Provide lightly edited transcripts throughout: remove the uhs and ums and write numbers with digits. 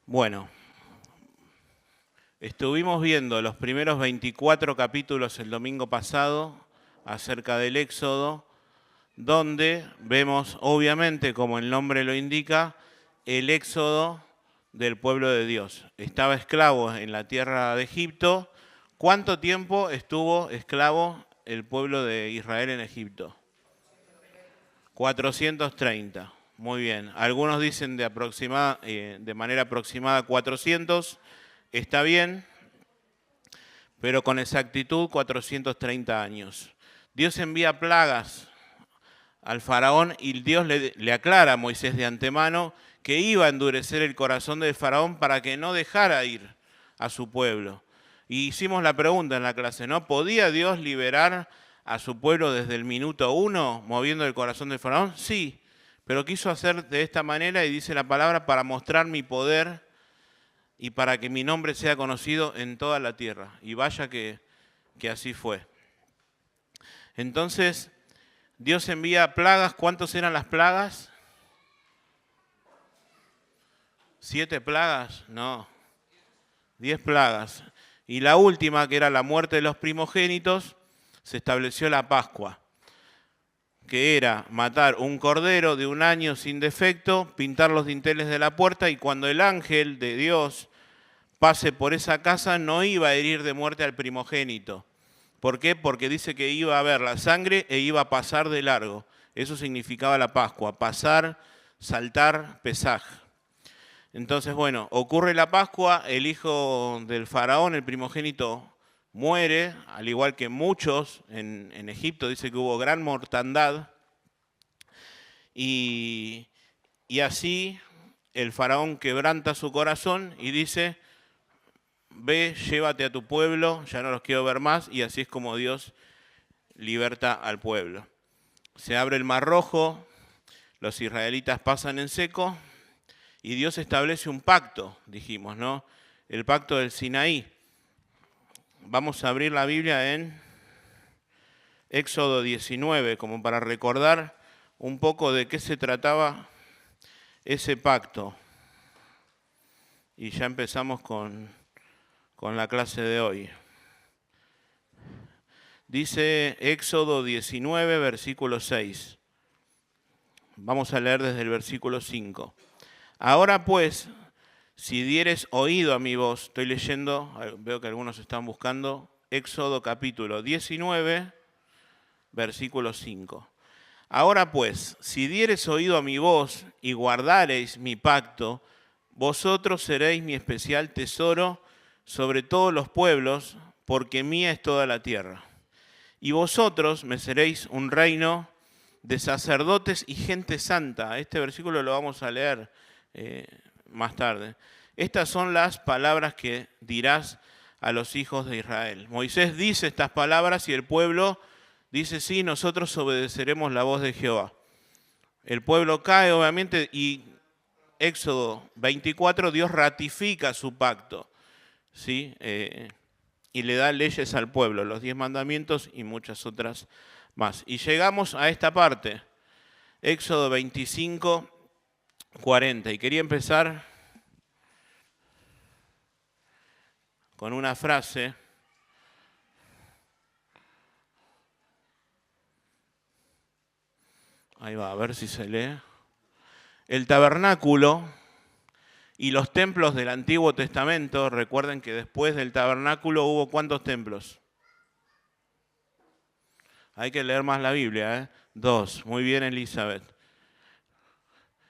Bueno, estuvimos viendo los primeros 24 capítulos el domingo pasado acerca del Éxodo, donde vemos, obviamente, como el nombre lo indica, el éxodo del pueblo de Dios. Estaba esclavo en la tierra de Egipto. ¿Cuánto tiempo estuvo esclavo el pueblo de Israel en Egipto? 430. Muy bien. Algunos dicen de manera aproximada 400. Está bien, pero con exactitud 430 años. Dios envía plagas al faraón y Dios le aclara a Moisés de antemano que iba a endurecer el corazón del faraón para que no dejara ir a su pueblo. Y hicimos la pregunta en la clase, ¿no? ¿Podía Dios liberar a su pueblo desde el minuto 1 moviendo el corazón del faraón? Sí, pero quiso hacer de esta manera y dice la palabra para mostrar mi poder y para que mi nombre sea conocido en toda la tierra. Y vaya que así fue. Entonces, Dios envía plagas. ¿Cuántas eran las plagas? 7 plagas, no, 10 plagas. Y la última, que era la muerte de los primogénitos, se estableció la Pascua, que era matar un cordero de 1 año sin defecto, pintar los dinteles de la puerta y cuando el ángel de Dios pase por esa casa no iba a herir de muerte al primogénito. ¿Por qué? Porque dice que iba a ver la sangre e iba a pasar de largo. Eso significaba la Pascua, pasar, saltar, Pesaj. Entonces, bueno, ocurre la Pascua, el hijo del faraón, el primogénito, muere, al igual que muchos en Egipto, dice que hubo gran mortandad. Y así el faraón quebranta su corazón y dice, ve, llévate a tu pueblo, ya no los quiero ver más, y así es como Dios liberta al pueblo. Se abre el Mar Rojo, los israelitas pasan en seco, y Dios establece un pacto, dijimos, ¿no? El pacto del Sinaí. Vamos a abrir la Biblia en Éxodo 19, como para recordar un poco de qué se trataba ese pacto. Y ya empezamos con la clase de hoy. Dice Éxodo 19, versículo 6. Vamos a leer desde el versículo 5. Ahora pues, si dieres oído a mi voz, estoy leyendo, veo que algunos están buscando, Éxodo capítulo 19, versículo 5. Ahora pues, si dieres oído a mi voz y guardareis mi pacto, vosotros seréis mi especial tesoro sobre todos los pueblos, porque mía es toda la tierra. Y vosotros me seréis un reino de sacerdotes y gente santa. Este versículo lo vamos a leer más tarde. Estas son las palabras que dirás a los hijos de Israel. Moisés dice estas palabras y el pueblo dice, sí, nosotros obedeceremos la voz de Jehová. El pueblo cae, obviamente, y Éxodo 24, Dios ratifica su pacto, ¿sí? Y le da leyes al pueblo, los 10 mandamientos y muchas otras más. Y llegamos a esta parte, Éxodo 25, 40. Y quería empezar con una frase. Ahí va, a ver si se lee. El tabernáculo y los templos del Antiguo Testamento, recuerden que después del tabernáculo hubo ¿cuántos templos? Hay que leer más la Biblia, ¿eh? 2. Muy bien, Elizabeth.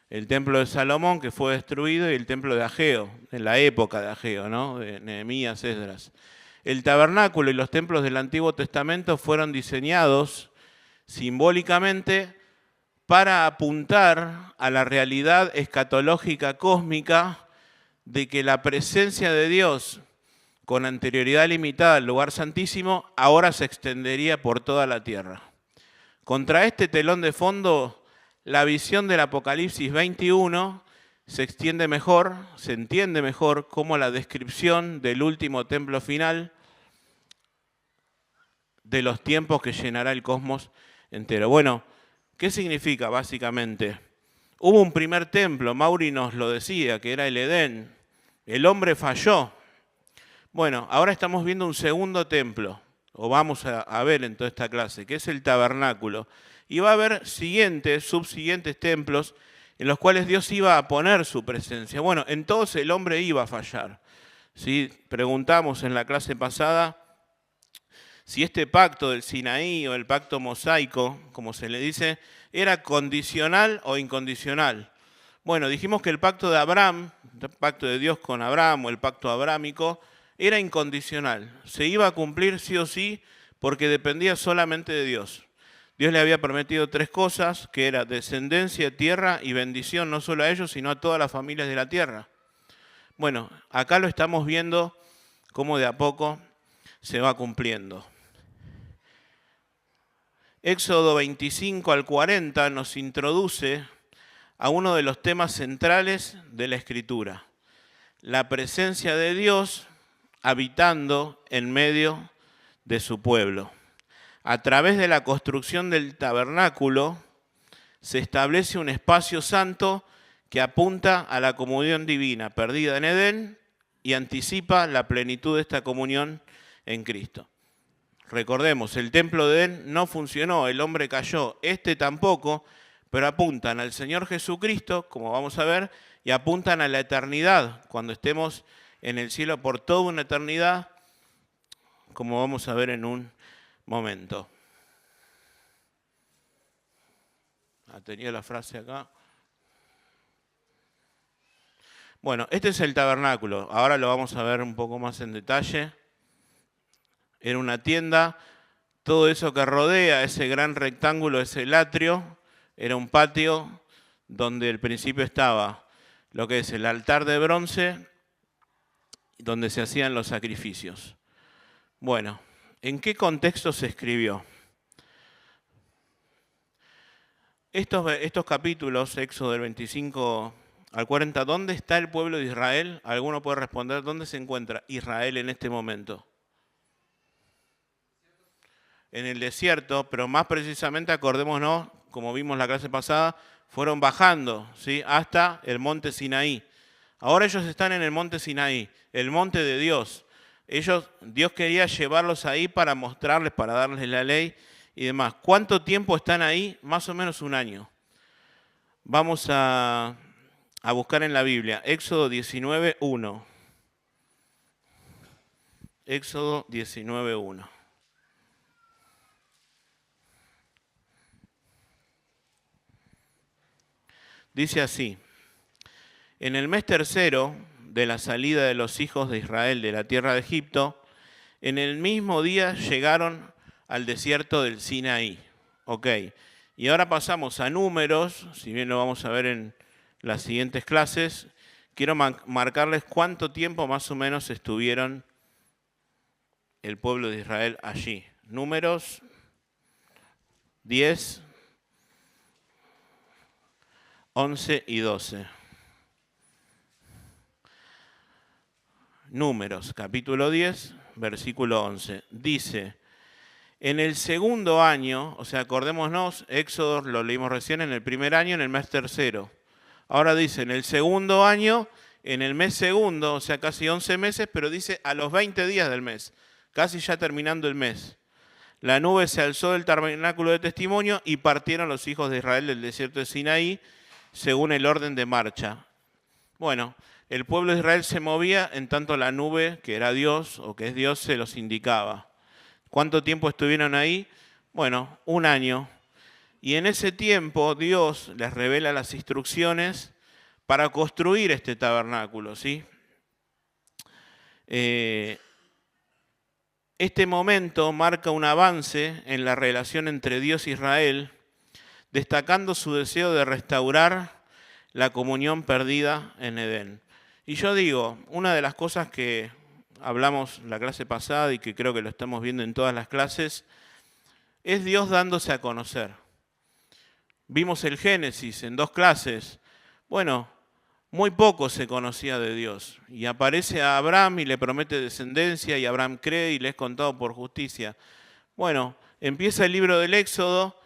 El templo de Salomón, que fue destruido, y el templo de Ageo, en la época de Ageo, ¿no? De Nehemías, Esdras. El tabernáculo y los templos del Antiguo Testamento fueron diseñados simbólicamente para apuntar a la realidad escatológica cósmica de que la presencia de Dios, con anterioridad limitada al lugar santísimo, ahora se extendería por toda la tierra. Contra este telón de fondo, la visión del Apocalipsis 21 se extiende mejor, se entiende mejor como la descripción del último templo final de los tiempos que llenará el cosmos entero. Bueno, ¿qué significa básicamente? Hubo un primer templo, Mauri nos lo decía, que era el Edén, El hombre falló. Bueno, ahora estamos viendo un segundo templo, o vamos a ver en toda esta clase, que es el tabernáculo. Y va a haber subsiguientes templos en los cuales Dios iba a poner su presencia. Bueno, en todos el hombre iba a fallar. ¿Sí? Preguntamos en la clase pasada si este pacto del Sinaí o el pacto mosaico, como se le dice, era condicional o incondicional. Bueno, dijimos que el pacto de Abraham, el pacto de Dios con Abraham o el pacto abrámico, era incondicional. Se iba a cumplir sí o sí porque dependía solamente de Dios. Dios le había prometido 3 cosas, que era descendencia, tierra y bendición, no solo a ellos, sino a todas las familias de la tierra. Bueno, acá lo estamos viendo cómo de a poco se va cumpliendo. Éxodo 25 al 40 nos introduce a uno de los temas centrales de la Escritura. La presencia de Dios habitando en medio de su pueblo. A través de la construcción del tabernáculo se establece un espacio santo que apunta a la comunión divina perdida en Edén y anticipa la plenitud de esta comunión en Cristo. Recordemos, el templo de Edén no funcionó, el hombre cayó, este tampoco, pero apuntan al Señor Jesucristo, como vamos a ver, y apuntan a la eternidad, cuando estemos en el cielo por toda una eternidad, como vamos a ver en un momento. Tenía la frase acá. Bueno, este es el tabernáculo. Ahora lo vamos a ver un poco más en detalle. Era una tienda. Todo eso que rodea ese gran rectángulo es el atrio. Era un patio donde al principio estaba lo que es el altar de bronce, donde se hacían los sacrificios. Bueno, ¿en qué contexto se escribió? Estos capítulos, Éxodo del 25 al 40, ¿dónde está el pueblo de Israel? ¿Alguno puede responder dónde se encuentra Israel en este momento? En el desierto, pero más precisamente acordémonos, como vimos la clase pasada, fueron bajando, ¿sí?, hasta el monte Sinaí. Ahora ellos están en el monte Sinaí, el monte de Dios. Dios quería llevarlos ahí para mostrarles, para darles la ley y demás. ¿Cuánto tiempo están ahí? Más o menos un año. Vamos a buscar en la Biblia, Éxodo 19:1. Éxodo 19:1. Dice así: en el mes tercero de la salida de los hijos de Israel de la tierra de Egipto, en el mismo día llegaron al desierto del Sinaí. Ok, y ahora pasamos a Números, si bien lo vamos a ver en las siguientes clases. Quiero marcarles cuánto tiempo más o menos estuvieron el pueblo de Israel allí. Números 10, 11 y 12. Números, capítulo 10, versículo 11. Dice: en el segundo año, o sea, acordémonos, Éxodo lo leímos recién, en el primer año, en el mes tercero. Ahora dice, en el segundo año, en el mes segundo, o sea, casi 11 meses, pero dice a los 20 días del mes, casi ya terminando el mes. La nube se alzó del tabernáculo de testimonio y partieron los hijos de Israel del desierto de Sinaí, según el orden de marcha. Bueno, el pueblo de Israel se movía en tanto la nube, que era Dios o que es Dios, se los indicaba. ¿Cuánto tiempo estuvieron ahí? Bueno, un año. Y en ese tiempo Dios les revela las instrucciones para construir este tabernáculo, ¿sí? Este momento marca un avance en la relación entre Dios e Israel, destacando su deseo de restaurar la comunión perdida en Edén. Y yo digo, una de las cosas que hablamos la clase pasada y que creo que lo estamos viendo en todas las clases, es Dios dándose a conocer. Vimos el Génesis en 2 clases. Bueno, muy poco se conocía de Dios. Y aparece a Abraham y le promete descendencia y Abraham cree y le es contado por justicia. Bueno, empieza el libro del Éxodo,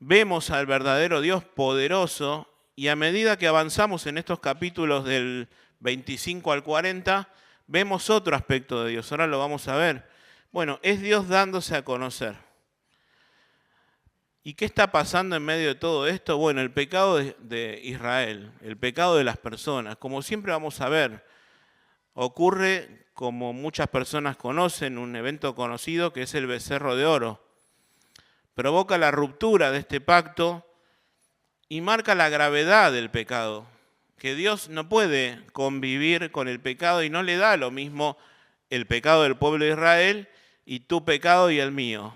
vemos al verdadero Dios poderoso y a medida que avanzamos en estos capítulos del 25 al 40, vemos otro aspecto de Dios. Ahora lo vamos a ver. Bueno, es Dios dándose a conocer. ¿Y qué está pasando en medio de todo esto? Bueno, el pecado de Israel, el pecado de las personas. Como siempre vamos a ver, ocurre, como muchas personas conocen, un evento conocido que es el becerro de oro. Provoca la ruptura de este pacto y marca la gravedad del pecado, que Dios no puede convivir con el pecado y no le da lo mismo el pecado del pueblo de Israel y tu pecado y el mío.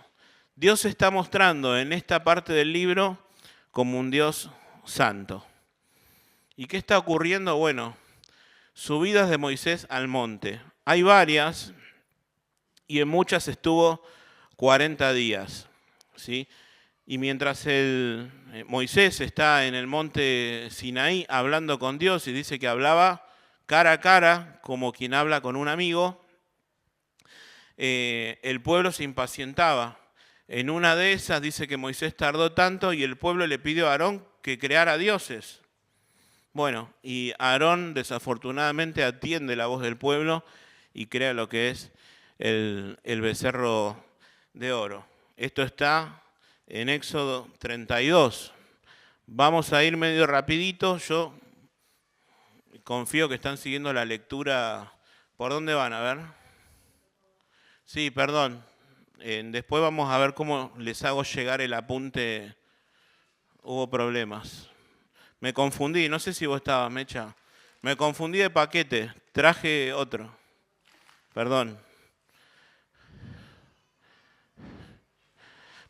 Dios se está mostrando en esta parte del libro como un Dios santo. ¿Y qué está ocurriendo? Bueno, subidas de Moisés al monte. Hay varias y en muchas estuvo 40 días, ¿sí? Y mientras Moisés está en el monte Sinaí hablando con Dios y dice que hablaba cara a cara como quien habla con un amigo, el pueblo se impacientaba. En una de esas dice que Moisés tardó tanto y el pueblo le pidió a Aarón que creara dioses. Bueno, y Aarón desafortunadamente atiende la voz del pueblo y crea lo que es el becerro de oro. Esto está en Éxodo 32. Vamos a ir medio rapidito. Yo confío que están siguiendo la lectura. ¿Por dónde van? A ver. Sí, perdón. Después vamos a ver cómo les hago llegar el apunte. Hubo problemas. Me confundí, no sé si vos estabas, Mecha. Me confundí de paquete, traje otro. Perdón.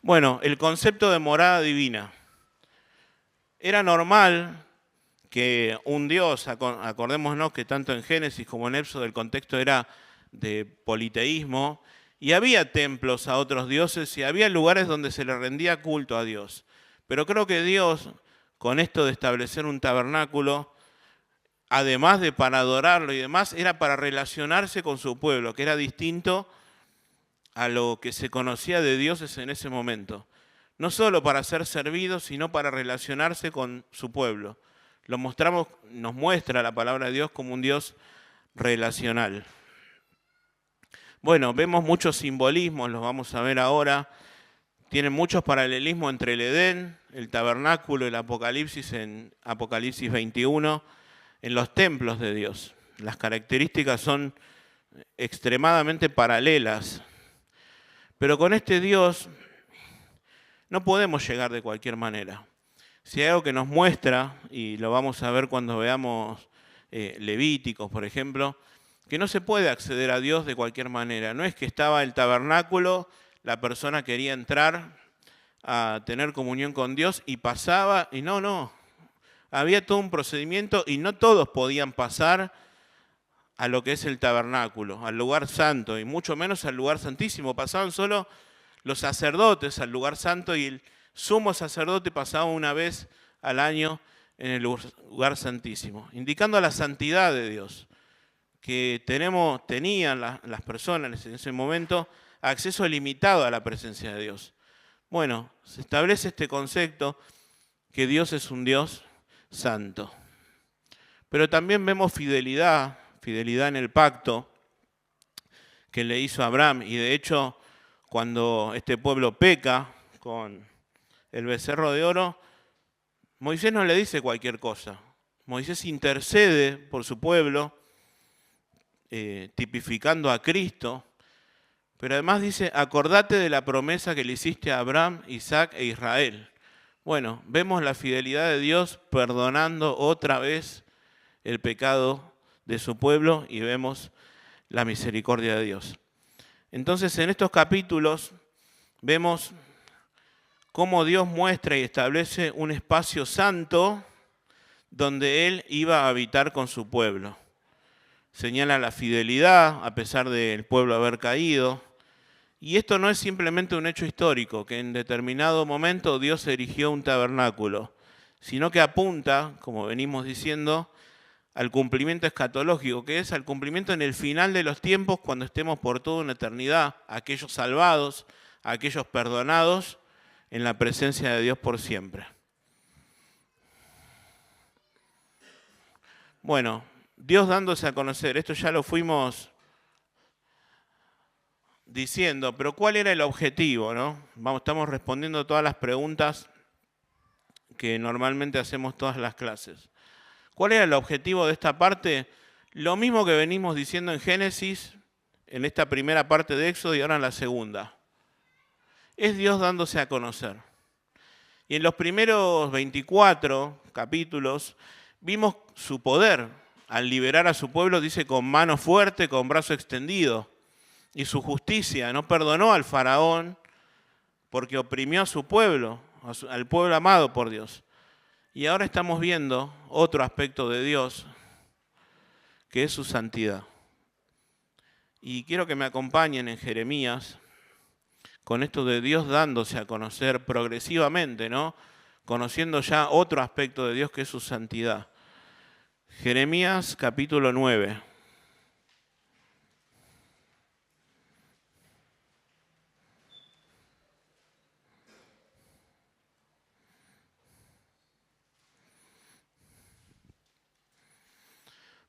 Bueno, el concepto de morada divina. Era normal que un Dios, acordémonos que tanto en Génesis como en Éxodo el contexto era de politeísmo, y había templos a otros dioses y había lugares donde se le rendía culto a Dios. Pero creo que Dios, con esto de establecer un tabernáculo, además de para adorarlo y demás, era para relacionarse con su pueblo, que era distinto a lo que se conocía de dioses en ese momento. No solo para ser servidos, sino para relacionarse con su pueblo. Nos muestra la palabra de Dios como un Dios relacional. Bueno, vemos muchos simbolismos, los vamos a ver ahora. Tienen muchos paralelismos entre el Edén, el tabernáculo, el Apocalipsis en Apocalipsis 21, en los templos de Dios. Las características son extremadamente paralelas. Pero con este Dios no podemos llegar de cualquier manera. Si hay algo que nos muestra, y lo vamos a ver cuando veamos Levíticos, por ejemplo, que no se puede acceder a Dios de cualquier manera. No es que estaba el tabernáculo, la persona quería entrar a tener comunión con Dios y pasaba, y no. Había todo un procedimiento y no todos podían pasar a lo que es el tabernáculo, al lugar santo, y mucho menos al lugar santísimo. Pasaban solo los sacerdotes al lugar santo y el sumo sacerdote pasaba una vez al año en el lugar santísimo, indicando la santidad de Dios, que tenían las personas en ese momento acceso limitado a la presencia de Dios. Bueno, se establece este concepto que Dios es un Dios santo. Pero también vemos fidelidad en el pacto que le hizo a Abraham. Y de hecho, cuando este pueblo peca con el becerro de oro, Moisés no le dice cualquier cosa. Moisés intercede por su pueblo, tipificando a Cristo, pero además dice, acordate de la promesa que le hiciste a Abraham, Isaac e Israel. Bueno, vemos la fidelidad de Dios perdonando otra vez el pecado de su pueblo y vemos la misericordia de Dios. Entonces, en estos capítulos vemos cómo Dios muestra y establece un espacio santo donde Él iba a habitar con su pueblo. Señala la fidelidad a pesar del pueblo haber caído. Y esto no es simplemente un hecho histórico, que en determinado momento Dios erigió un tabernáculo, sino que apunta, como venimos diciendo, al cumplimiento escatológico, que es al cumplimiento en el final de los tiempos, cuando estemos por toda una eternidad, aquellos salvados, aquellos perdonados, en la presencia de Dios por siempre. Bueno, Dios dándose a conocer, esto ya lo fuimos diciendo, pero ¿cuál era el objetivo, no? Estamos respondiendo todas las preguntas que normalmente hacemos todas las clases. ¿Cuál era el objetivo de esta parte? Lo mismo que venimos diciendo en Génesis, en esta primera parte de Éxodo y ahora en la segunda. Es Dios dándose a conocer. Y en los primeros 24 capítulos vimos su poder. Al liberar a su pueblo, dice, con mano fuerte, con brazo extendido. Y su justicia, no perdonó al faraón porque oprimió a su pueblo, al pueblo amado por Dios. Y ahora estamos viendo otro aspecto de Dios, que es su santidad. Y quiero que me acompañen en Jeremías con esto de Dios dándose a conocer progresivamente, ¿no? Conociendo ya otro aspecto de Dios que es su santidad. Jeremías capítulo 9.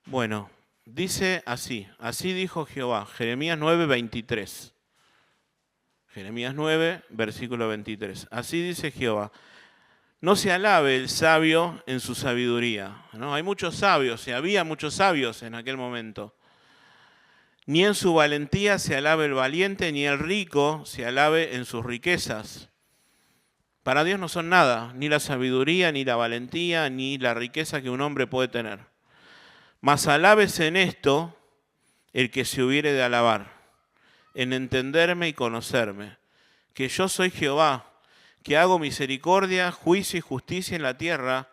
Bueno, dice así dijo Jehová, Jeremías 9, 23. Jeremías 9, versículo 23. Así dice Jehová, no se alabe el sabio en su sabiduría. ¿No? Hay muchos sabios, y había muchos sabios en aquel momento. Ni en su valentía se alabe el valiente, ni el rico se alabe en sus riquezas. Para Dios no son nada, ni la sabiduría, ni la valentía, ni la riqueza que un hombre puede tener. Mas alábese en esto el que se hubiere de alabar, en entenderme y conocerme, que yo soy Jehová, que hago misericordia, juicio y justicia en la tierra,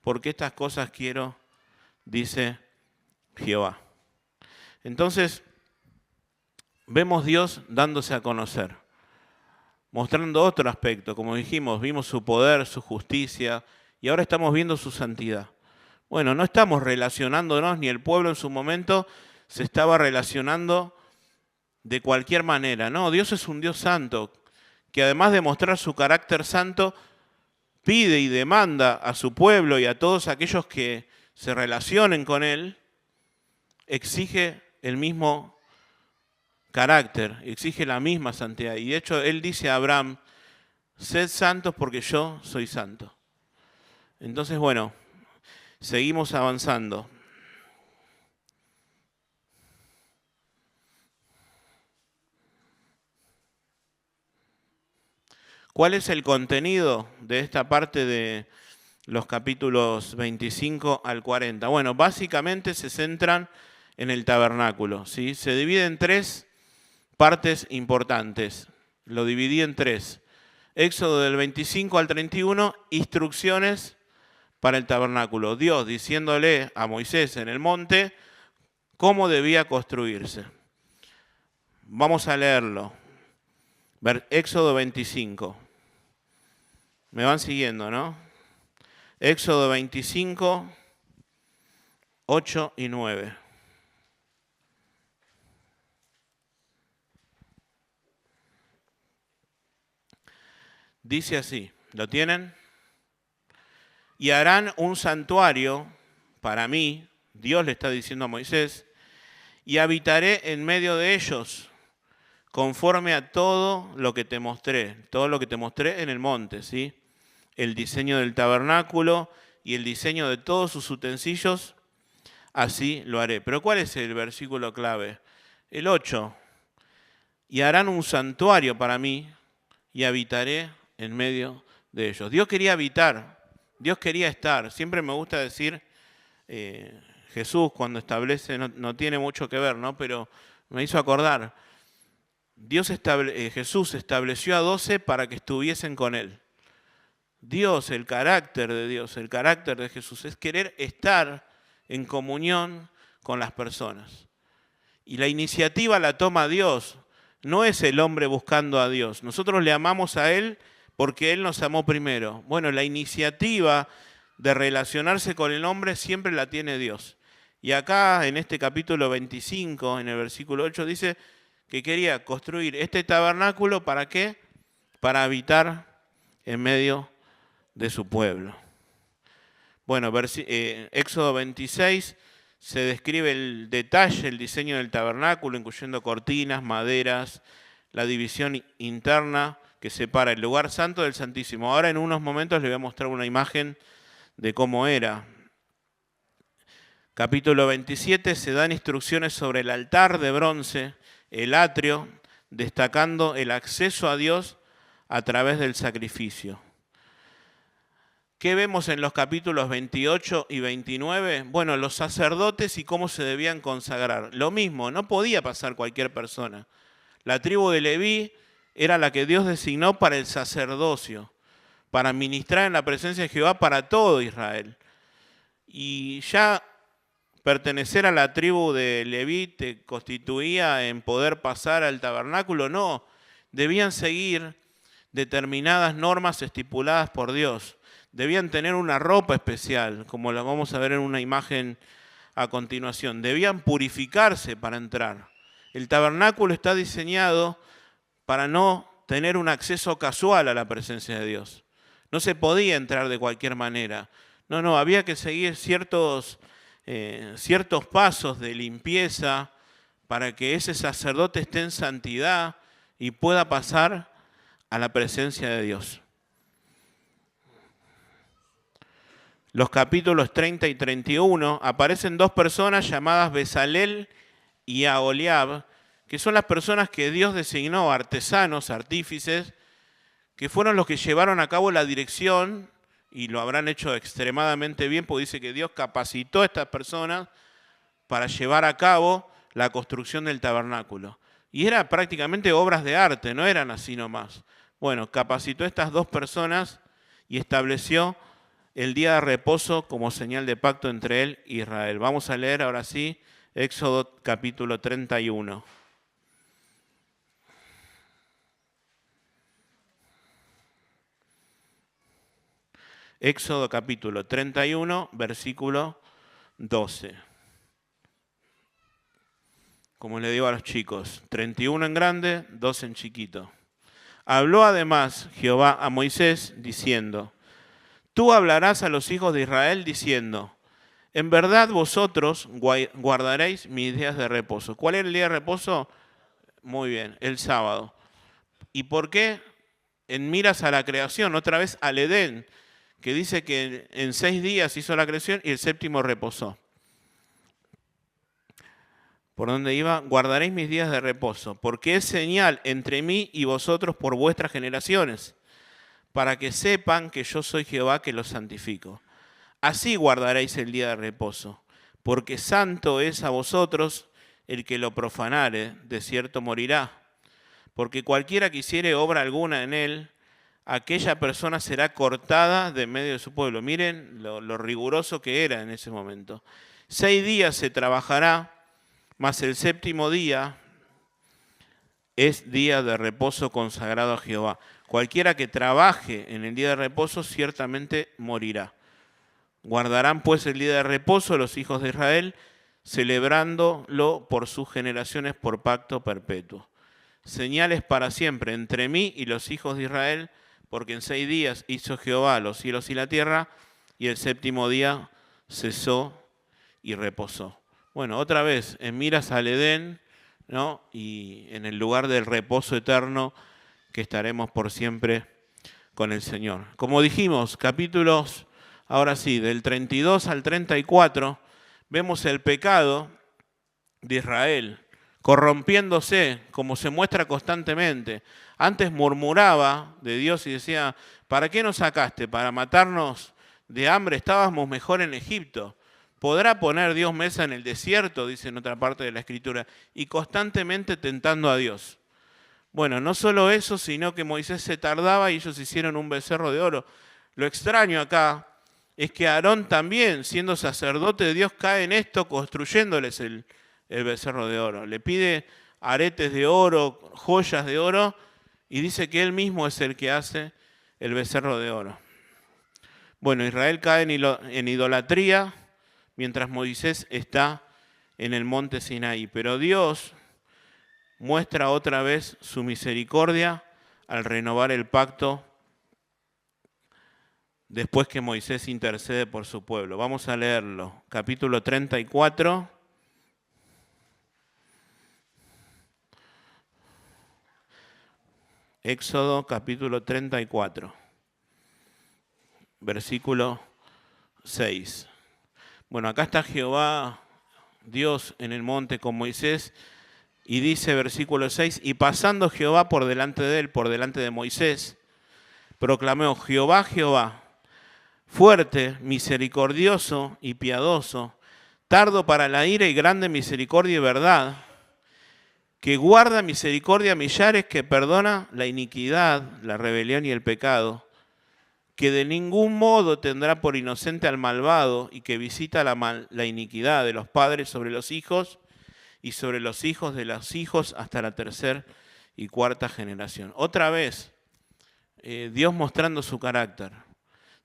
porque estas cosas quiero, dice Jehová. Entonces, vemos Dios dándose a conocer, mostrando otro aspecto. Como dijimos, vimos su poder, su justicia, y ahora estamos viendo su santidad. Bueno, no estamos relacionándonos, ni el pueblo en su momento se estaba relacionando de cualquier manera. No, Dios es un Dios santo, que además de mostrar su carácter santo, pide y demanda a su pueblo y a todos aquellos que se relacionen con Él, exige el mismo carácter, exige la misma santidad. Y de hecho, Él dice a Abraham, sed santos porque yo soy santo. Entonces, bueno, seguimos avanzando. ¿Cuál es el contenido de esta parte de los capítulos 25 al 40? Bueno, básicamente se centran en el tabernáculo, ¿sí? Se divide en tres partes importantes. Lo dividí en tres. Éxodo del 25 al 31, instrucciones para el tabernáculo. Dios diciéndole a Moisés en el monte cómo debía construirse. Vamos a leerlo. Éxodo 25. Me van siguiendo, ¿no? Éxodo 25, 8 y 9. Dice así, ¿lo tienen? Y harán un santuario para mí, Dios le está diciendo a Moisés, y habitaré en medio de ellos, conforme a todo lo que te mostré en el monte, ¿sí? El diseño del tabernáculo y el diseño de todos sus utensilios, así lo haré. Pero ¿cuál es el versículo clave? El 8. Y harán un santuario para mí y habitaré en medio de ellos. Dios quería habitar, Dios quería estar. Siempre me gusta decir, Jesús cuando establece, no tiene mucho que ver, ¿no? Pero me hizo acordar, Jesús estableció a 12 para que estuviesen con Él. Dios, el carácter de Dios, el carácter de Jesús, es querer estar en comunión con las personas. Y la iniciativa la toma Dios, no es el hombre buscando a Dios. Nosotros le amamos a Él porque Él nos amó primero. Bueno, la iniciativa de relacionarse con el hombre siempre la tiene Dios. Y acá en este capítulo 25, en el versículo 8, dice que quería construir este tabernáculo, ¿para qué? Para habitar en medio de su pueblo. Bueno, Éxodo 26 se describe el detalle, el diseño del tabernáculo, incluyendo cortinas, maderas, la división interna que separa el lugar santo del santísimo. Ahora en unos momentos les voy a mostrar una imagen de cómo era. Capítulo 27 se dan instrucciones sobre el altar de bronce, el atrio, destacando el acceso a Dios a través del sacrificio. ¿Qué vemos en los capítulos 28 y 29? Bueno, los sacerdotes y cómo se debían consagrar. Lo mismo, no podía pasar cualquier persona. La tribu de Leví era la que Dios designó para el sacerdocio, para ministrar en la presencia de Jehová para todo Israel. Y ya pertenecer a la tribu de Leví te constituía en poder pasar al tabernáculo. No, debían seguir determinadas normas estipuladas por Dios. Debían tener una ropa especial, como la vamos a ver en una imagen a continuación. Debían purificarse para entrar. El tabernáculo está diseñado para no tener un acceso casual a la presencia de Dios. No se podía entrar de cualquier manera. No, había que seguir ciertos pasos de limpieza para que ese sacerdote esté en santidad y pueda pasar a la presencia de Dios. Los capítulos 30 y 31 aparecen dos personas llamadas Bezalel y Aholiab, que son las personas que Dios designó, artesanos, artífices, que fueron los que llevaron a cabo la dirección, y lo habrán hecho extremadamente bien, porque dice que Dios capacitó a estas personas para llevar a cabo la construcción del tabernáculo. Y era prácticamente obras de arte, no eran así nomás. Bueno, capacitó a estas dos personas y estableció el día de reposo como señal de pacto entre él e Israel. Vamos a leer ahora sí Éxodo capítulo 31. Éxodo capítulo 31, versículo 12. Como le digo a los chicos, 31 en grande, 12 en chiquito. Habló además Jehová a Moisés diciendo: Tú hablarás a los hijos de Israel diciendo: en verdad vosotros guardaréis mis días de reposo. ¿Cuál era el día de reposo? Muy bien, el sábado. ¿Y por qué? En miras a la creación, otra vez al Edén, que dice que en 6 días hizo la creación y el séptimo reposó. ¿Por dónde iba? Guardaréis mis días de reposo, porque es señal entre mí y vosotros por vuestras generaciones, para que sepan que yo soy Jehová que los santifico. Así guardaréis el día de reposo, porque santo es a vosotros el que lo profanare, de cierto morirá. Porque cualquiera que hiciere obra alguna en él, aquella persona será cortada de medio de su pueblo. Miren lo riguroso que era en ese momento. 6 días se trabajará, mas el séptimo día es día de reposo consagrado a Jehová. Cualquiera que trabaje en el día de reposo ciertamente morirá. Guardarán pues el día de reposo los hijos de Israel, celebrándolo por sus generaciones por pacto perpetuo. Señales para siempre entre mí y los hijos de Israel, porque en 6 días hizo Jehová los cielos y la tierra, y el séptimo día cesó y reposó. Bueno, otra vez, en miras al Edén, ¿no? Y en el lugar del reposo eterno que estaremos por siempre con el Señor. Como dijimos, capítulos, ahora sí, del 32 al 34, vemos el pecado de Israel corrompiéndose, como se muestra constantemente. Antes murmuraba de Dios y decía: ¿para qué nos sacaste? ¿Para matarnos de hambre? Estábamos mejor en Egipto. ¿Podrá poner Dios mesa en el desierto?, dice en otra parte de la Escritura, y constantemente tentando a Dios. Bueno, no solo eso, sino que Moisés se tardaba y ellos hicieron un becerro de oro. Lo extraño acá es que Aarón también, siendo sacerdote de Dios, cae en esto construyéndoles el becerro de oro. Le pide aretes de oro, joyas de oro, y dice que él mismo es el que hace el becerro de oro. Bueno, Israel cae en idolatría mientras Moisés está en el monte Sinaí. Pero Dios muestra otra vez su misericordia al renovar el pacto después que Moisés intercede por su pueblo. Vamos a leerlo. Capítulo 34. Éxodo capítulo 34, versículo 6. Bueno, acá está Jehová, Dios en el monte con Moisés, y dice versículo 6, y pasando Jehová por delante de él, por delante de Moisés, proclamó: Jehová, Jehová, fuerte, misericordioso y piadoso, tardo para la ira y grande misericordia y verdad, que guarda misericordia a millares, que perdona la iniquidad, la rebelión y el pecado, que de ningún modo tendrá por inocente al malvado, y que visita la iniquidad de los padres sobre los hijos y sobre los hijos de los hijos hasta la tercera y cuarta generación. Otra vez, Dios mostrando su carácter.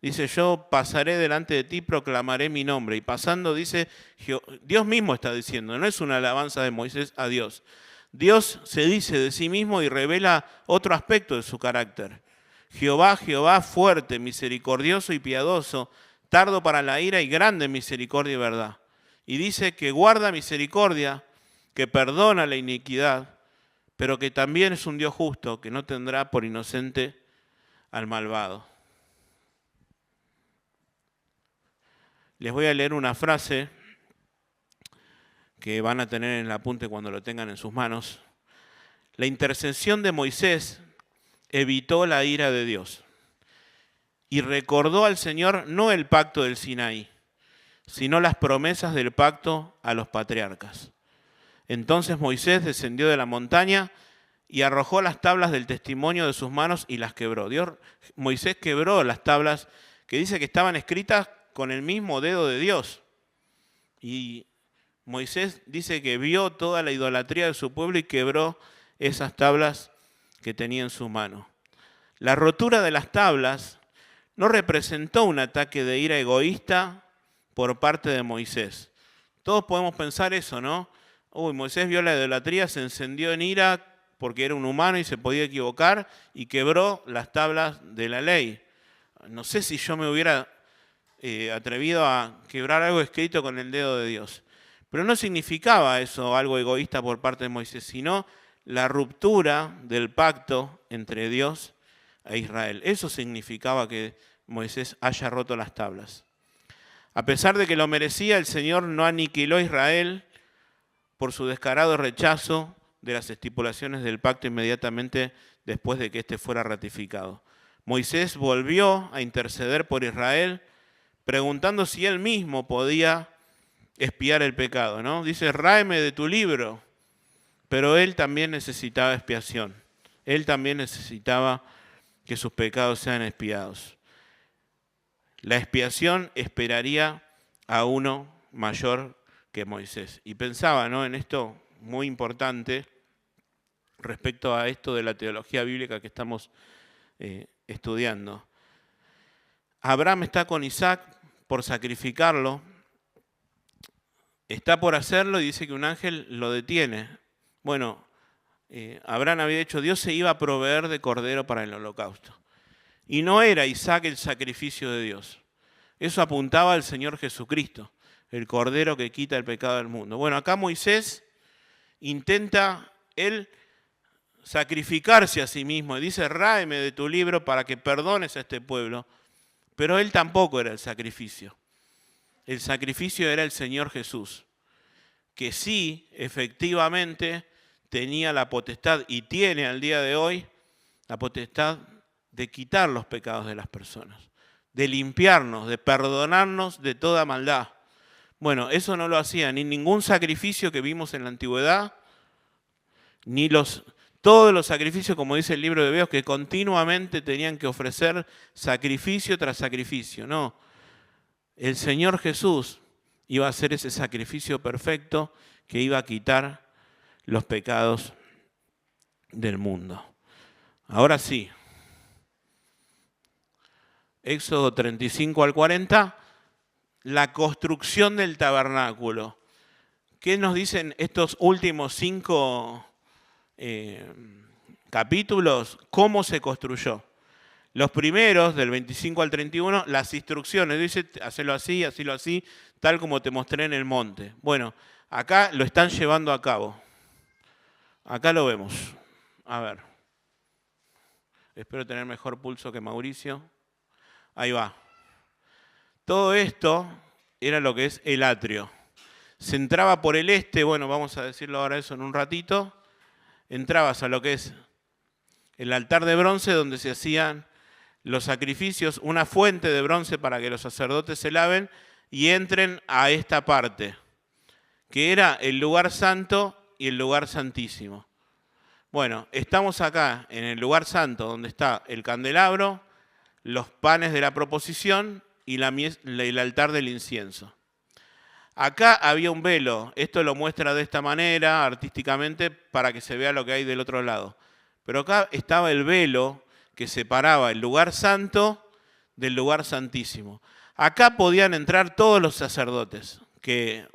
Dice: yo pasaré delante de ti, proclamaré mi nombre. Y pasando, dice, Dios mismo está diciendo, no es una alabanza de Moisés a Dios. Dios se dice de sí mismo y revela otro aspecto de su carácter. Jehová, Jehová, fuerte, misericordioso y piadoso, tardo para la ira y grande misericordia y verdad. Y dice que guarda misericordia, que perdona la iniquidad, pero que también es un Dios justo, que no tendrá por inocente al malvado. Les voy a leer una frase que van a tener en el apunte cuando lo tengan en sus manos. La intercesión de Moisés evitó la ira de Dios y recordó al Señor no el pacto del Sinaí, sino las promesas del pacto a los patriarcas. Entonces Moisés descendió de la montaña y arrojó las tablas del testimonio de sus manos y las quebró. Moisés quebró las tablas que dice que estaban escritas con el mismo dedo de Dios. Y Moisés dice que vio toda la idolatría de su pueblo y quebró esas tablas que tenía en su mano. La rotura de las tablas no representó un ataque de ira egoísta por parte de Moisés. Todos podemos pensar eso, ¿no? Moisés vio la idolatría, se encendió en ira porque era un humano y se podía equivocar y quebró las tablas de la ley. No sé si yo me hubiera atrevido a quebrar algo escrito con el dedo de Dios. Pero no significaba eso algo egoísta por parte de Moisés, sino la ruptura del pacto entre Dios e Israel. Eso significaba que Moisés haya roto las tablas. A pesar de que lo merecía, el Señor no aniquiló a Israel por su descarado rechazo de las estipulaciones del pacto inmediatamente después de que éste fuera ratificado. Moisés volvió a interceder por Israel, preguntando si él mismo podía expiar el pecado, ¿no? Dice: ráeme de tu libro. Pero él también necesitaba expiación. Él también necesitaba que sus pecados sean expiados. La expiación esperaría a uno mayor que Moisés. Y pensaba, ¿no?, en esto muy importante respecto a esto de la teología bíblica que estamos estudiando. Abraham está con Isaac por sacrificarlo. Está por hacerlo y dice que un ángel lo detiene. Bueno, Abraham había dicho: Dios se iba a proveer de cordero para el holocausto. Y no era Isaac el sacrificio de Dios. Eso apuntaba al Señor Jesucristo, el cordero que quita el pecado del mundo. Bueno, acá Moisés intenta él sacrificarse a sí mismo y dice: ráeme de tu libro para que perdones a este pueblo. Pero él tampoco era el sacrificio. El sacrificio era el Señor Jesús, que sí, efectivamente, tenía la potestad y tiene al día de hoy la potestad de quitar los pecados de las personas, de limpiarnos, de perdonarnos de toda maldad. Bueno, eso no lo hacía ni ningún sacrificio que vimos en la antigüedad, ni todos los sacrificios, como dice el libro de Hebreos, que continuamente tenían que ofrecer sacrificio tras sacrificio. No, el Señor Jesús iba a hacer ese sacrificio perfecto que iba a quitar los pecados del mundo. Ahora sí, Éxodo 35 al 40, la construcción del tabernáculo. ¿Qué nos dicen estos últimos 5 capítulos? ¿Cómo se construyó? Los primeros, del 25 al 31, las instrucciones, dice, hacelo así, tal como te mostré en el monte. Bueno, acá lo están llevando a cabo. Acá lo vemos. A ver. Espero tener mejor pulso que Mauricio. Ahí va. Todo esto era lo que es el atrio. Se entraba por el este, bueno, vamos a decirlo ahora eso en un ratito. Entrabas a lo que es el altar de bronce donde se hacían los sacrificios, una fuente de bronce para que los sacerdotes se laven y entren a esta parte, que era el lugar santo y el lugar santísimo. Bueno, estamos acá en el lugar santo donde está el candelabro, los panes de la proposición y el altar del incienso. Acá había un velo, esto lo muestra de esta manera artísticamente para que se vea lo que hay del otro lado. Pero acá estaba el velo que separaba el lugar santo del lugar santísimo. Acá podían entrar todos los sacerdotes que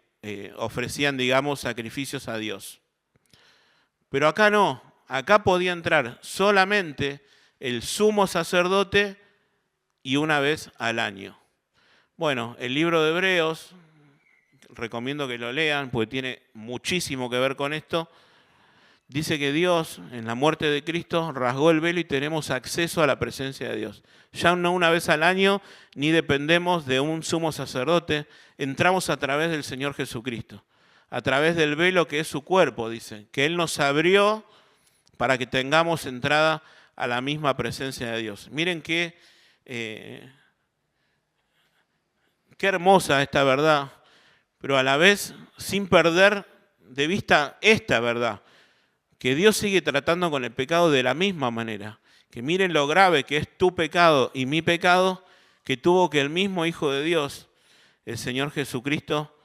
ofrecían, digamos, sacrificios a Dios. Pero acá no, acá podía entrar solamente el sumo sacerdote y una vez al año. Bueno, el libro de Hebreos, recomiendo que lo lean porque tiene muchísimo que ver con esto. Dice que Dios, en la muerte de Cristo, rasgó el velo y tenemos acceso a la presencia de Dios. Ya no una vez al año, ni dependemos de un sumo sacerdote, entramos a través del Señor Jesucristo, a través del velo que es su cuerpo, dice, que Él nos abrió para que tengamos entrada a la misma presencia de Dios. Miren qué hermosa esta verdad, pero a la vez sin perder de vista esta verdad, que Dios sigue tratando con el pecado de la misma manera. Que miren lo grave que es tu pecado y mi pecado, que tuvo que el mismo Hijo de Dios, el Señor Jesucristo,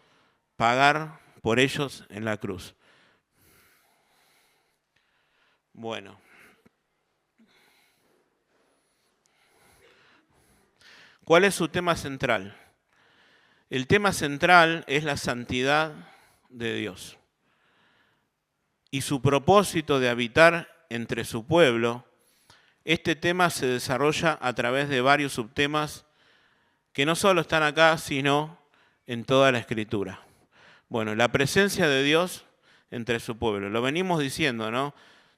pagar por ellos en la cruz. Bueno. ¿Cuál es su tema central? El tema central es la santidad de Dios y su propósito de habitar entre su pueblo. Este tema se desarrolla a través de varios subtemas que no solo están acá, sino en toda la Escritura. Bueno, la presencia de Dios entre su pueblo. Lo venimos diciendo, ¿no?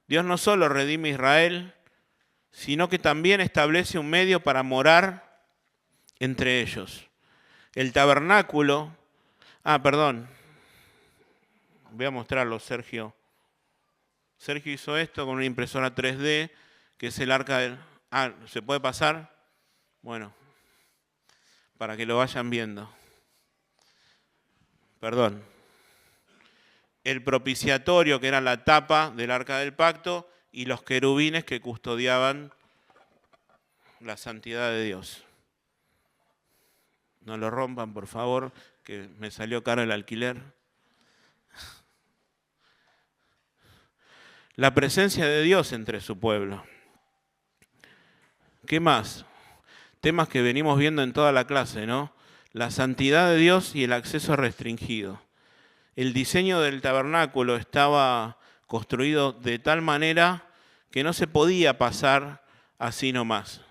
Dios no solo redime a Israel, sino que también establece un medio para morar entre ellos. El tabernáculo... Voy a mostrarlo, Sergio. Sergio hizo esto con una impresora 3D, que es el arca del... ¿se puede pasar? Bueno, para que lo vayan viendo. Perdón. El propiciatorio, que era la tapa del arca del pacto, y los querubines que custodiaban la santidad de Dios. No lo rompan, por favor, que me salió caro el alquiler. La presencia de Dios entre su pueblo. ¿Qué más? Temas que venimos viendo en toda la clase, ¿no? La santidad de Dios y el acceso restringido. El diseño del tabernáculo estaba construido de tal manera que no se podía pasar así nomás.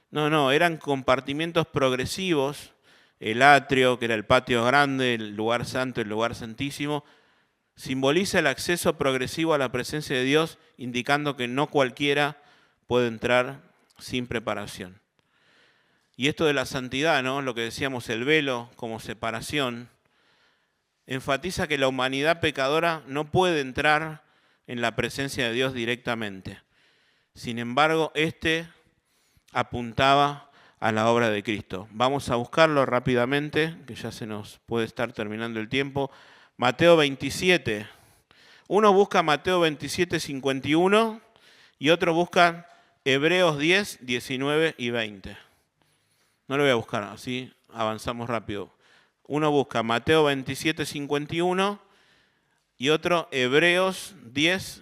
No, eran compartimientos progresivos. El atrio, que era el patio grande, el lugar santo, el lugar santísimo, simboliza el acceso progresivo a la presencia de Dios, indicando que no cualquiera puede entrar sin preparación. Y esto de la santidad, ¿no? Lo que decíamos, el velo como separación, enfatiza que la humanidad pecadora no puede entrar en la presencia de Dios directamente. Sin embargo, este apuntaba a la obra de Cristo. Vamos a buscarlo rápidamente, que ya se nos puede estar terminando el tiempo. Mateo 27. Uno busca Mateo 27, 51 y otro busca Hebreos 10, 19 y 20. No lo voy a buscar, así avanzamos rápido. Uno busca Mateo 27, 51 y otro Hebreos 10,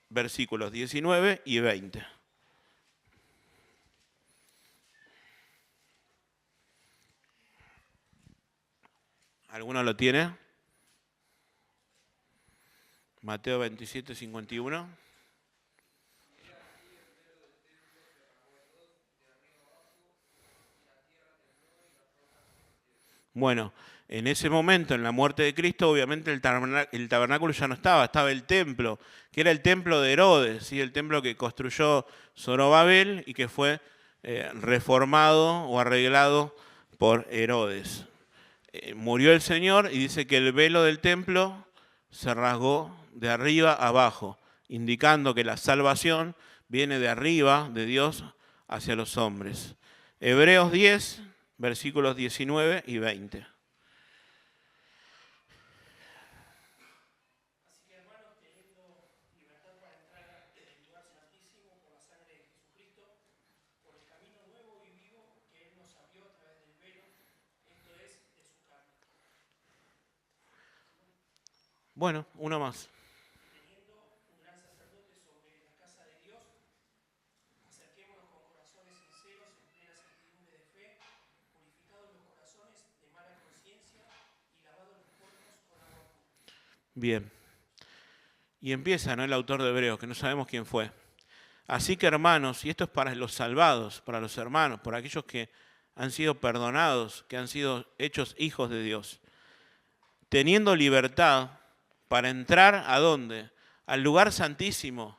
versículos 19 y 20. ¿Alguno lo tiene? Mateo 27, 51. Bueno, en ese momento, en la muerte de Cristo, obviamente el tabernáculo ya no estaba, estaba el templo, que era el templo de Herodes, ¿sí? El templo que construyó Zorobabel y que fue reformado o arreglado por Herodes. Murió el Señor y dice que el velo del templo se rasgó de arriba a abajo, indicando que la salvación viene de arriba, de Dios, hacia los hombres. Hebreos 10, versículos 19 y 20. Bueno, uno más. Bien. Y empieza, ¿no?, el autor de Hebreos, que no sabemos quién fue. Así que, hermanos, y esto es para los salvados, para los hermanos, para aquellos que han sido perdonados, que han sido hechos hijos de Dios, teniendo libertad para entrar ¿a dónde? Al lugar santísimo,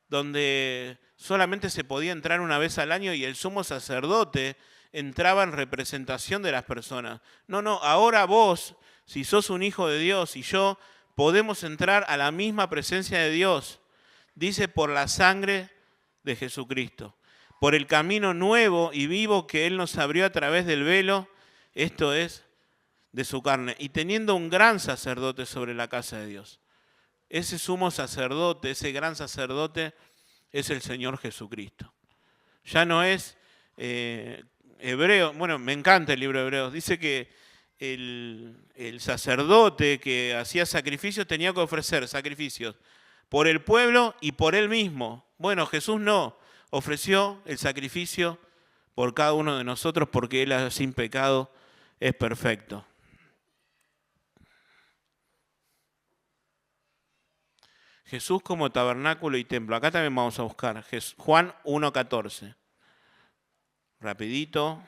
donde solamente se podía entrar una vez al año y el sumo sacerdote entraba en representación de las personas. No, ahora vos, si sos un hijo de Dios y yo, podemos entrar a la misma presencia de Dios, dice, por la sangre de Jesucristo, por el camino nuevo y vivo que Él nos abrió a través del velo, esto es, de su carne, y teniendo un gran sacerdote sobre la casa de Dios. Ese sumo sacerdote, ese gran sacerdote, es el Señor Jesucristo. Ya no es hebreo, bueno, me encanta el libro de Hebreos, dice que el sacerdote que hacía sacrificios tenía que ofrecer sacrificios por el pueblo y por él mismo. Bueno, Jesús no, ofreció el sacrificio por cada uno de nosotros porque Él sin pecado es perfecto. Jesús como tabernáculo y templo. Acá también vamos a buscar Juan 1:14. Rapidito.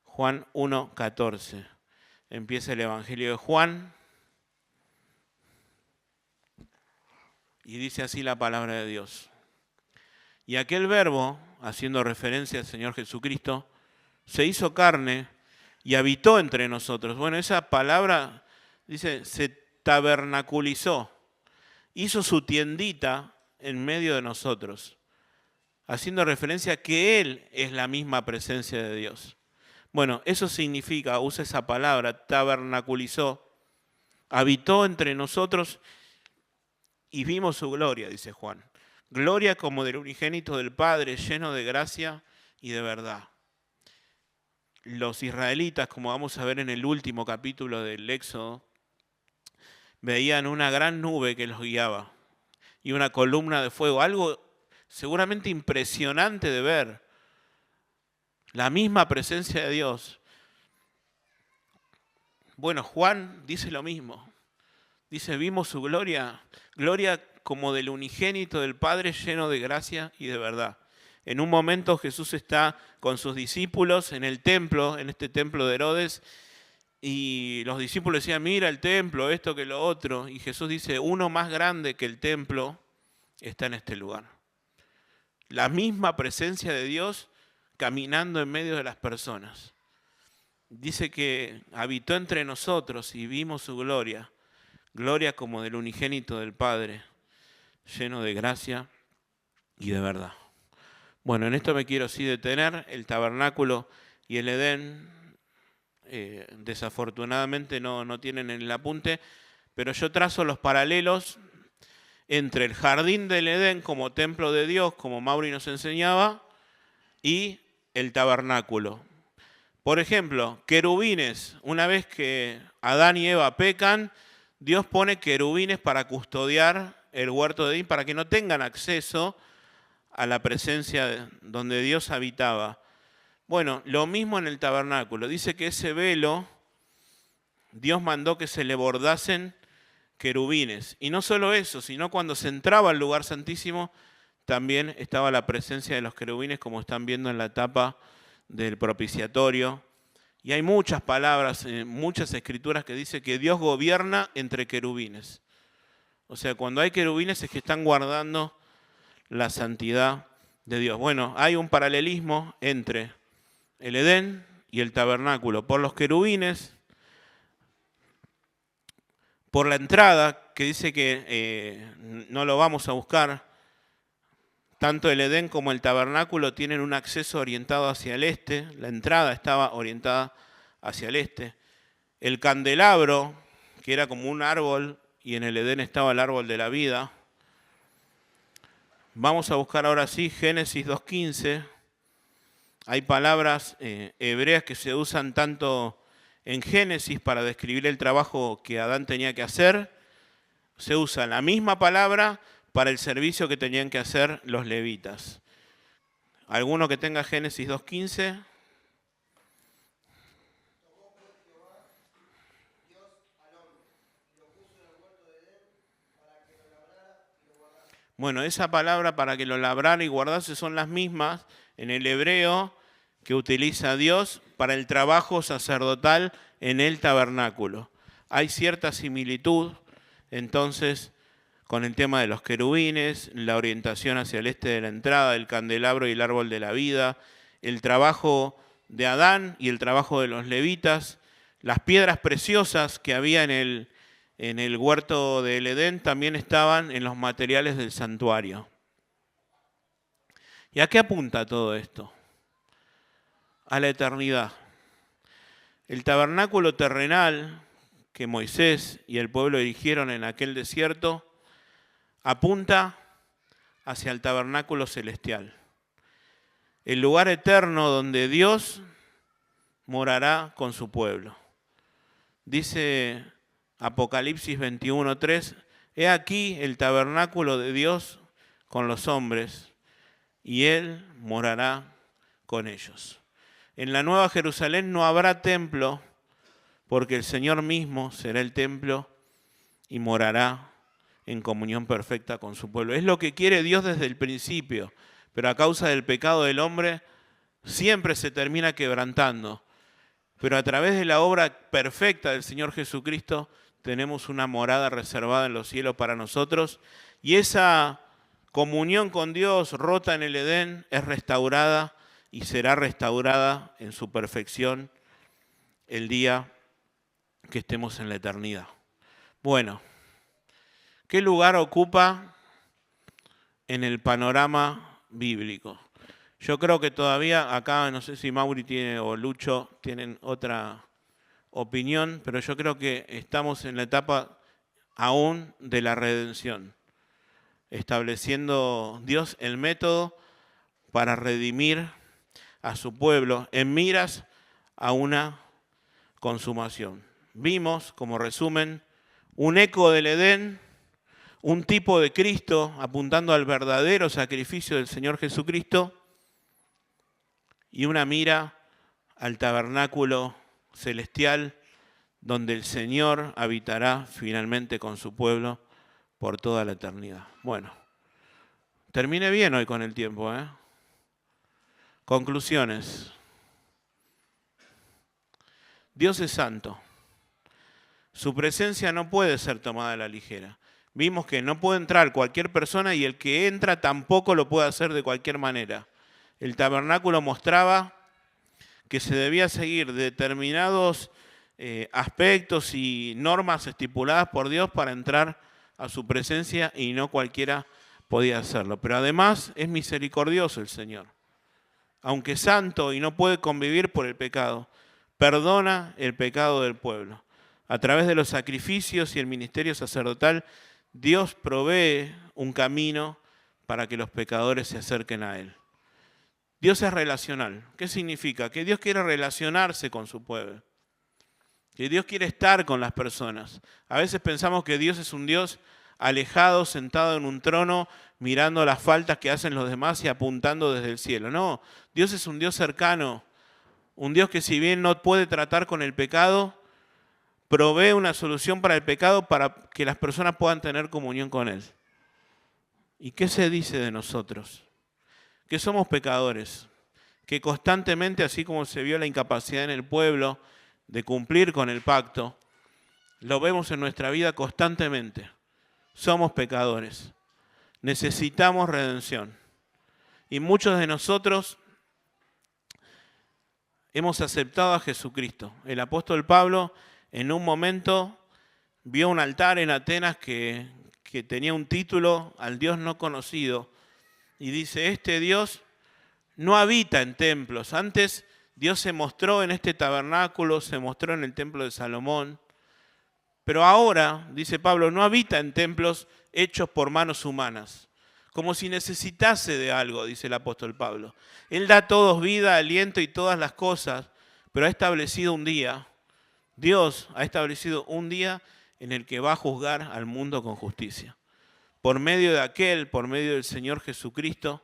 Juan 1:14. Empieza el Evangelio de Juan. Y dice así la palabra de Dios. Y aquel verbo, haciendo referencia al Señor Jesucristo, se hizo carne y habitó entre nosotros. Bueno, esa palabra dice, se tabernaculizó, hizo su tiendita en medio de nosotros, haciendo referencia a que Él es la misma presencia de Dios. Bueno, eso significa, usa esa palabra, tabernaculizó, habitó entre nosotros y vimos su gloria, dice Juan. Gloria como del unigénito del Padre, lleno de gracia y de verdad. Los israelitas, como vamos a ver en el último capítulo del Éxodo, veían una gran nube que los guiaba y una columna de fuego, algo seguramente impresionante de ver. La misma presencia de Dios. Bueno, Juan dice lo mismo. Dice, vimos su gloria, gloria como del unigénito del Padre, lleno de gracia y de verdad. En un momento Jesús está con sus discípulos en el templo, en este templo de Herodes, y los discípulos decían, mira el templo, esto que lo otro. Y Jesús dice, uno más grande que el templo está en este lugar. La misma presencia de Dios caminando en medio de las personas. Dice que habitó entre nosotros y vimos su gloria. Gloria como del unigénito del Padre, lleno de gracia y de verdad. Bueno, en esto me quiero sí detener. El tabernáculo y el Edén desafortunadamente no tienen el apunte, pero yo trazo los paralelos entre el jardín del Edén como templo de Dios, como Mauri nos enseñaba, y el tabernáculo. Por ejemplo, querubines. Una vez que Adán y Eva pecan, Dios pone querubines para custodiar el huerto de Edén, para que no tengan acceso a la presencia donde Dios habitaba. Bueno, lo mismo en el tabernáculo. Dice que ese velo, Dios mandó que se le bordasen querubines. Y no solo eso, sino cuando se entraba al lugar santísimo, también estaba la presencia de los querubines, como están viendo en la tapa del propiciatorio. Y hay muchas palabras, muchas escrituras que dice que Dios gobierna entre querubines. O sea, cuando hay querubines es que están guardando la santidad de Dios. Bueno, hay un paralelismo entre el Edén y el tabernáculo. Por los querubines, por la entrada, que dice que no lo vamos a buscar, tanto el Edén como el tabernáculo tienen un acceso orientado hacia el este, la entrada estaba orientada hacia el este. El candelabro, que era como un árbol, y en el Edén estaba el árbol de la vida. Vamos a buscar ahora sí Génesis 2:15. Hay palabras hebreas que se usan tanto en Génesis para describir el trabajo que Adán tenía que hacer. Se usa la misma palabra para el servicio que tenían que hacer los levitas. ¿Alguno que tenga Génesis 2:15? Bueno, esa palabra para que lo labrara y guardase son las mismas en el hebreo que utiliza Dios para el trabajo sacerdotal en el tabernáculo. Hay cierta similitud, entonces, con el tema de los querubines, la orientación hacia el este de la entrada, el candelabro y el árbol de la vida, el trabajo de Adán y el trabajo de los levitas, las piedras preciosas que había en el huerto del Edén también estaban en los materiales del santuario. ¿Y a qué apunta todo esto? A la eternidad. El tabernáculo terrenal que Moisés y el pueblo erigieron en aquel desierto apunta hacia el tabernáculo celestial, el lugar eterno donde Dios morará con su pueblo. Dice Apocalipsis 21:3, he aquí el tabernáculo de Dios con los hombres, y Él morará con ellos. En la Nueva Jerusalén no habrá templo, porque el Señor mismo será el templo y morará en comunión perfecta con su pueblo. Es lo que quiere Dios desde el principio, pero a causa del pecado del hombre siempre se termina quebrantando. Pero a través de la obra perfecta del Señor Jesucristo tenemos una morada reservada en los cielos para nosotros, y esa comunión con Dios rota en el Edén es restaurada y será restaurada en su perfección el día que estemos en la eternidad. Bueno, ¿qué lugar ocupa en el panorama bíblico? Yo creo que todavía acá, no sé si Mauri tiene o Lucho tienen otra opinión, pero yo creo que estamos en la etapa aún de la redención, estableciendo Dios el método para redimir a su pueblo en miras a una consumación. Vimos, como resumen, un eco del Edén, un tipo de Cristo apuntando al verdadero sacrificio del Señor Jesucristo y una mira al tabernáculo celestial donde el Señor habitará finalmente con su pueblo por toda la eternidad. Bueno, terminé bien hoy con el tiempo, ¿eh? Conclusiones. Dios es santo. Su presencia no puede ser tomada a la ligera. Vimos que no puede entrar cualquier persona y el que entra tampoco lo puede hacer de cualquier manera. El tabernáculo mostraba que se debía seguir determinados aspectos y normas estipuladas por Dios para entrar a su presencia y no cualquiera podía hacerlo. Pero además es misericordioso el Señor. Aunque es santo y no puede convivir por el pecado, perdona el pecado del pueblo. A través de los sacrificios y el ministerio sacerdotal, Dios provee un camino para que los pecadores se acerquen a Él. Dios es relacional. ¿Qué significa? Que Dios quiere relacionarse con su pueblo. Que Dios quiere estar con las personas. A veces pensamos que Dios es un Dios alejado, sentado en un trono, mirando las faltas que hacen los demás y apuntando desde el cielo. No, Dios es un Dios cercano. Un Dios que si bien no puede tratar con el pecado, provee una solución para el pecado para que las personas puedan tener comunión con Él. ¿Y qué se dice de nosotros? Que somos pecadores, que constantemente, así como se vio la incapacidad en el pueblo de cumplir con el pacto, lo vemos en nuestra vida constantemente. Somos pecadores, necesitamos redención. Y muchos de nosotros hemos aceptado a Jesucristo. El apóstol Pablo en un momento vio un altar en Atenas que tenía un título al Dios no conocido. Y dice, este Dios no habita en templos. Antes Dios se mostró en este tabernáculo, se mostró en el templo de Salomón. Pero ahora, dice Pablo, no habita en templos hechos por manos humanas. Como si necesitase de algo, dice el apóstol Pablo. Él da a todos vida, aliento y todas las cosas, pero ha establecido un día. Dios ha establecido un día en el que va a juzgar al mundo con justicia. Por medio del Señor Jesucristo,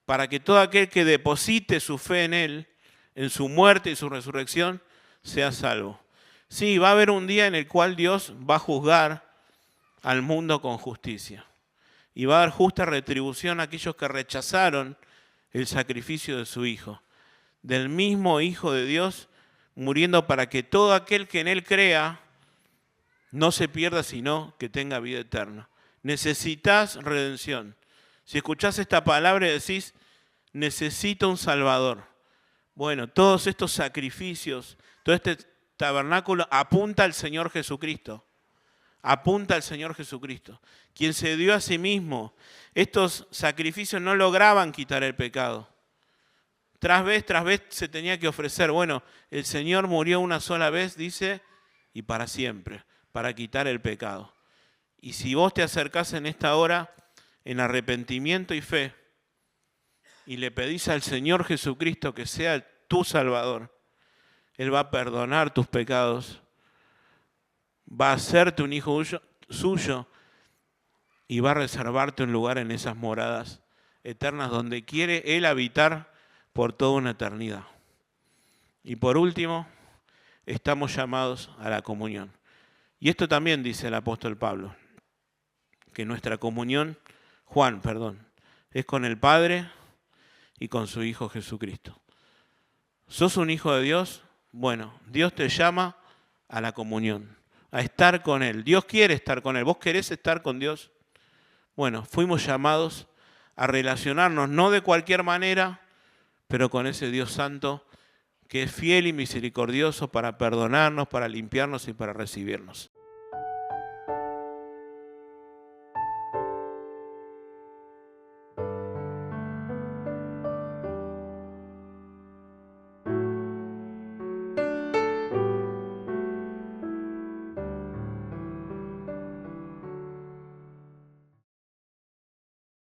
para que todo aquel que deposite su fe en Él, en su muerte y su resurrección, sea salvo. Sí, va a haber un día en el cual Dios va a juzgar al mundo con justicia. Y va a dar justa retribución a aquellos que rechazaron el sacrificio de su Hijo. Del mismo Hijo de Dios, muriendo para que todo aquel que en Él crea no se pierda, sino que tenga vida eterna. Necesitas redención. Si escuchás esta palabra y decís, necesito un Salvador. Bueno, todos estos sacrificios, todo este tabernáculo apunta al Señor Jesucristo. Apunta al Señor Jesucristo, quien se dio a sí mismo. Estos sacrificios no lograban quitar el pecado. Tras vez se tenía que ofrecer. Bueno, el Señor murió una sola vez, dice, y para siempre, para quitar el pecado. Y si vos te acercás en esta hora en arrepentimiento y fe, y le pedís al Señor Jesucristo que sea tu Salvador, Él va a perdonar tus pecados, va a hacerte un hijo suyo y va a reservarte un lugar en esas moradas eternas donde quiere Él habitar por toda una eternidad. Y por último, estamos llamados a la comunión. Y esto también dice el apóstol Pablo, que nuestra comunión, es con el Padre y con su Hijo Jesucristo. ¿Sos un hijo de Dios? Bueno, Dios te llama a la comunión, a estar con Él. Dios quiere estar con Él. ¿Vos querés estar con Dios? Bueno, fuimos llamados a relacionarnos, no de cualquier manera, pero con ese Dios santo que es fiel y misericordioso para perdonarnos, para limpiarnos y para recibirnos.